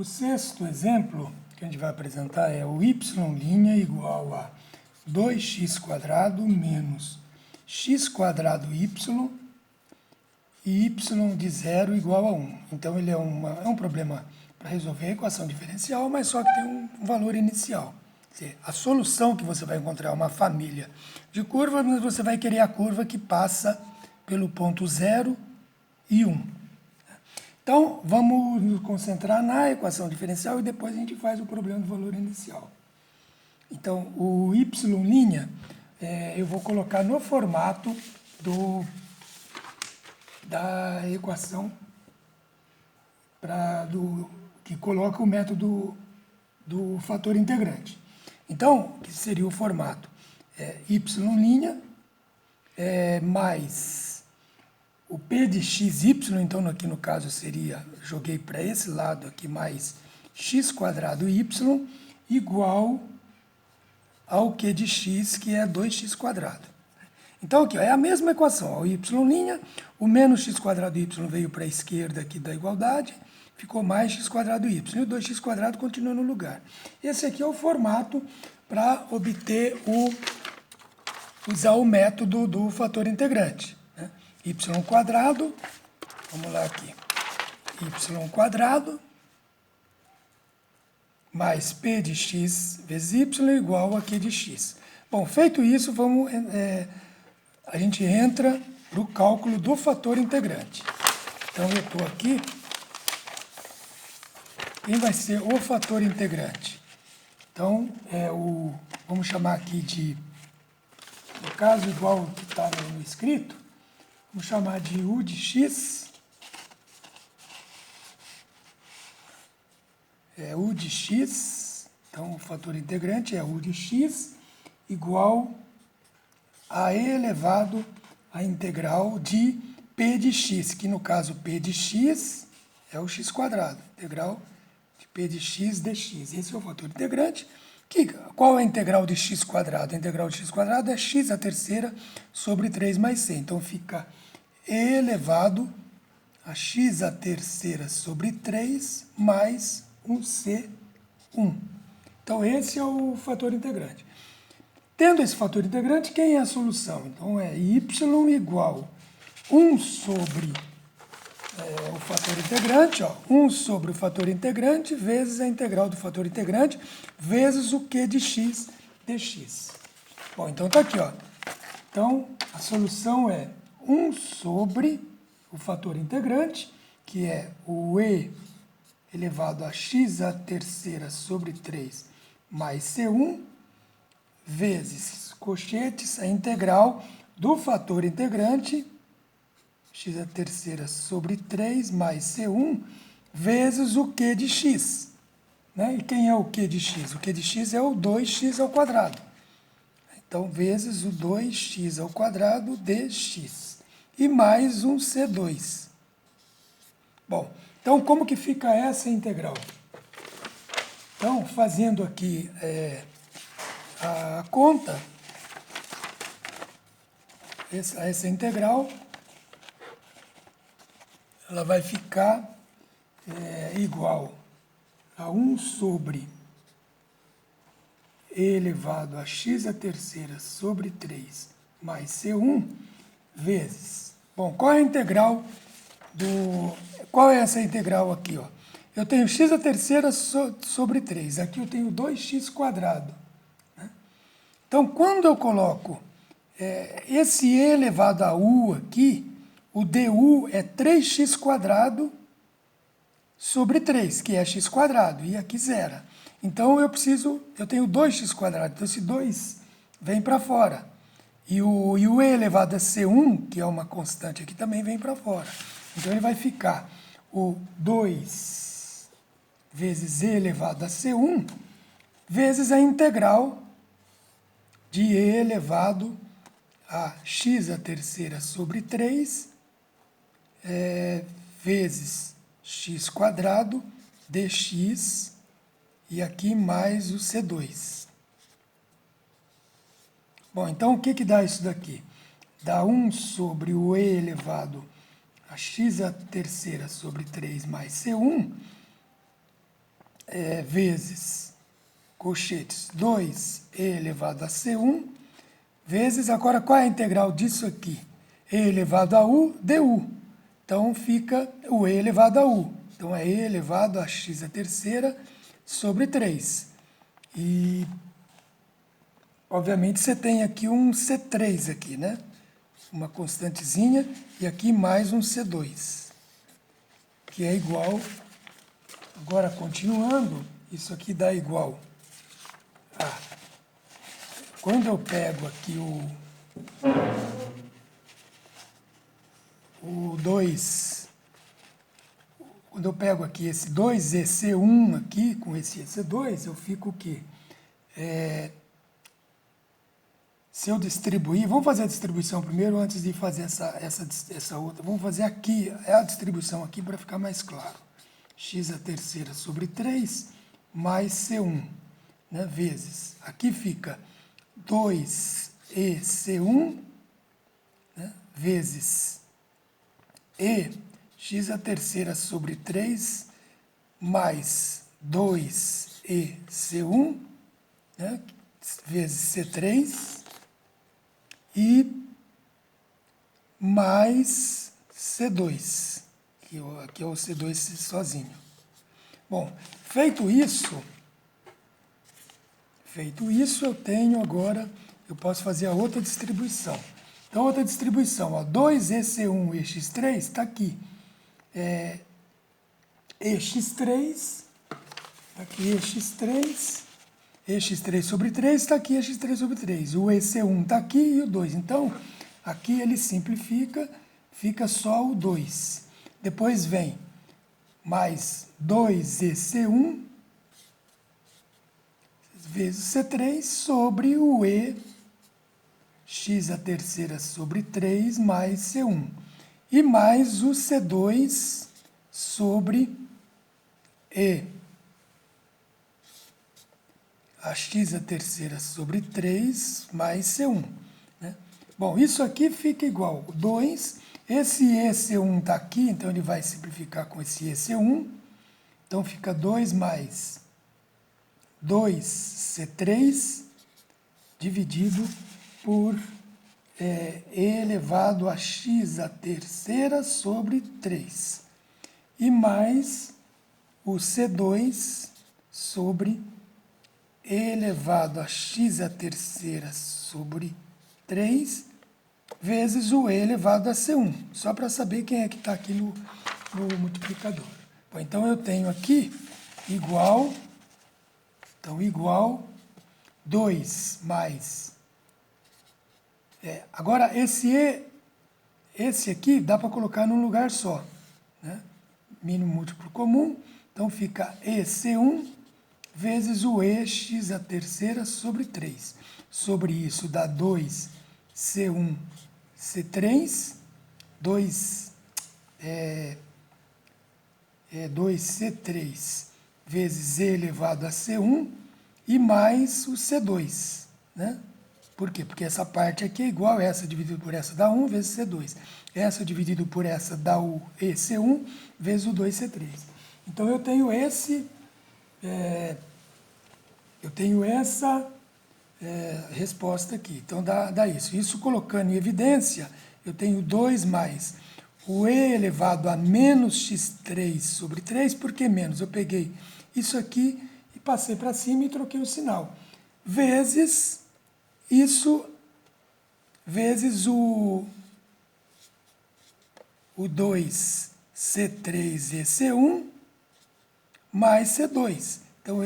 O sexto exemplo que a gente vai apresentar é o y' igual a 2x² menos x² y e y de 0 igual a 1. Então, ele é um problema para resolver a equação diferencial, mas só que tem um valor inicial. Quer dizer, a solução que você vai encontrar é uma família de curvas, mas você vai querer a curva que passa pelo ponto 0 e 1. Então, vamos nos concentrar na equação diferencial e depois a gente faz o problema do valor inicial. Então, o y', eu vou colocar no formato da equação que coloca o método do fator integrante. Então, que seria o formato y' mais o p de xy, então aqui no caso seria, joguei para esse lado aqui, mais x² y igual ao q de x, que é 2x². Então aqui ó, é a mesma equação, ó, o y', o menos x² y veio para a esquerda aqui da igualdade, ficou mais x² y, e o 2x² continua no lugar. Esse aqui é o formato para usar o método do fator integrante. Y², vamos lá aqui, y² mais p de x vezes y igual a q de x. Bom, feito isso, a gente entra para o cálculo do fator integrante. Então, eu estou aqui, quem vai ser o fator integrante? Então, vamos chamar aqui de, no caso igual que está no escrito, vamos chamar de u de x, u de x, então o fator integrante é u de x igual a e elevado à integral de p de x, que no caso p de x é o x², integral de p de x dx. Esse é o fator integrante. Qual é a integral de x²? A integral de x² é x² sobre 3 mais c. Então, fica e elevado a x² sobre 3 mais 1c1. Então, esse é o fator integrante. Tendo esse fator integrante, quem é a solução? Então, é y igual 1 sobre o fator integrante, ó, 1 sobre o fator integrante vezes a integral do fator integrante vezes o q de x dx. Bom, então está aqui, ó. Então, a solução é 1 sobre o fator integrante, que é o e elevado a x² sobre 3 mais c1, vezes cochetes, a integral do fator integrante, x² sobre 3 mais c1, vezes o q de x. Né? E quem é o q de x? O q de x é o 2x². Então, vezes o 2x² dx. E mais um c2. Bom, então como que fica essa integral? Então, fazendo aqui a conta, essa integral, ela vai ficar igual a 1 sobre e elevado a x² sobre 3 mais c1 vezes. Bom, qual é a integral qual é essa integral aqui, ó? Eu tenho x² sobre 3, aqui eu tenho 2x². Né? Então, quando eu coloco esse e elevado a u aqui, o du é 3x² sobre 3, que é x², e aqui zera. Então, eu tenho 2x², então esse 2 vem para fora. E o e elevado a c1, que é uma constante aqui, também vem para fora. Então, ele vai ficar o 2 vezes e elevado a c1, vezes a integral de e elevado a x² sobre 3, vezes x² dx, e aqui mais o c2. Bom, então o que dá isso daqui? Dá 1 sobre o e elevado a x² sobre 3 mais c1, vezes, colchetes, 2e elevado a C1, vezes, agora qual é a integral disso aqui? E elevado a u, du. Então, fica o e elevado a u. Então, é e elevado a x à terceira sobre 3. E, obviamente, você tem aqui um C3 aqui, né? Uma constantezinha, e aqui mais um C2, que é igual, agora continuando, isso aqui dá igual a, quando eu pego aqui o 2, quando eu pego aqui esse 2EC1 aqui, com esse EC2, eu fico o quê? Se eu distribuir, vamos fazer a distribuição primeiro antes de fazer essa outra. Vamos fazer aqui, a distribuição aqui para ficar mais claro. X à terceira sobre 3 mais C1, né, vezes. Aqui fica 2EC1, né, vezes E x à terceira sobre 3 mais 2EC1, né, vezes C3, e mais C2, que aqui é o C2 sozinho. Bom, feito isso, eu tenho agora, eu posso fazer a outra distribuição. Então, outra distribuição, ó, 2EC1 e x3 está aqui. EX3, aqui EX3, EX3 sobre 3 está aqui, EX3 sobre 3. O EC1 está aqui e o 2. Então, aqui ele simplifica, fica só o 2. Depois vem mais 2EC1 vezes C3 sobre o E x à terceira sobre 3 mais C1. E mais o C2 sobre E a x à terceira sobre 3 mais C1. Né? Bom, isso aqui fica igual 2. Esse EC1 está aqui, então ele vai simplificar com esse EC1. Então fica 2 mais 2C3 dividido por E elevado a x à terceira sobre 3. E mais o C2 sobre E elevado a x à terceira sobre 3 vezes o E elevado a C1. Só para saber quem é que está aqui no multiplicador. Bom, então eu tenho aqui igual, igual 2 mais... agora, esse aqui dá para colocar num lugar só, né? Mínimo múltiplo comum, então fica EC1 vezes o E x à terceira sobre 3. Sobre isso dá 2C1, C3, 2C3 vezes E elevado a C1 e mais o C2, né? Por quê? Porque essa parte aqui é igual a essa dividido por essa dá 1 vezes C2. Essa dividido por essa dá o EC1 vezes o 2C3. Então, eu tenho essa resposta aqui. Então, dá isso. Isso colocando em evidência, eu tenho 2 mais o E elevado a menos x3 sobre 3. Por que menos? Eu peguei isso aqui e passei para cima e troquei o sinal. Vezes isso, vezes o 2C3EC1 mais C2. Então,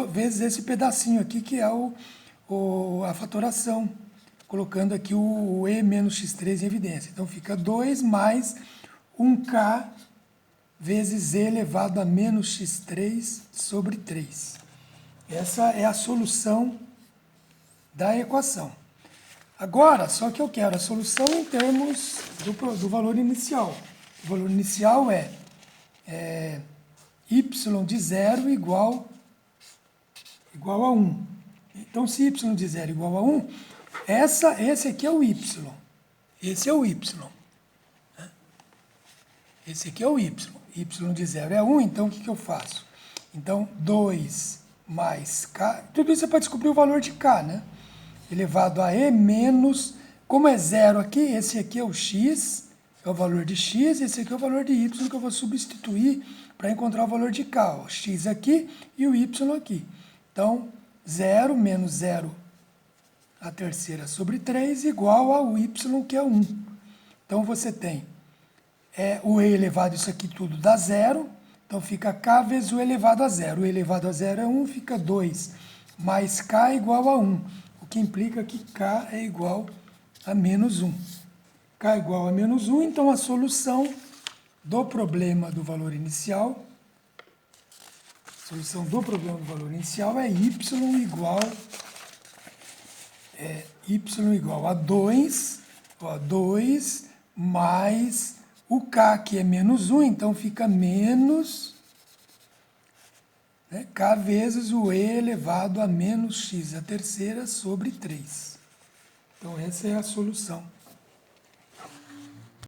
vezes esse pedacinho aqui, que é a fatoração, colocando aqui o E menos x3 em evidência. Então, fica 2 mais 1K vezes E elevado a menos x3 sobre 3. Essa é a solução da equação. Agora, só que eu quero a solução em termos do valor inicial. O valor inicial é y de 0 igual a 1. Então, se y de 0 igual a 1, esse aqui é o y. Esse é o y. Esse aqui é o y. Y de 0 é 1, então o que eu faço? Então, 2 mais k, tudo isso é para descobrir o valor de k, né? Elevado a e menos, como é zero aqui, esse aqui é o x, é o valor de x, esse aqui é o valor de y que eu vou substituir para encontrar o valor de k. O x aqui e o y aqui. Então, 0 menos 0 a terceira sobre 3 igual ao y, que é 1. Então, você tem o e elevado, isso aqui tudo dá zero. Então, fica k vezes o elevado a zero. O elevado a zero é 1, fica 2 mais k igual a 1. O que implica que k é igual a menos 1. K é igual a menos 1, então a solução do problema do valor inicial, é y igual a 2, 2 mais o k, que é menos 1, então fica menos, né, k vezes o e elevado a menos x, a terceira sobre 3. Então essa é a solução.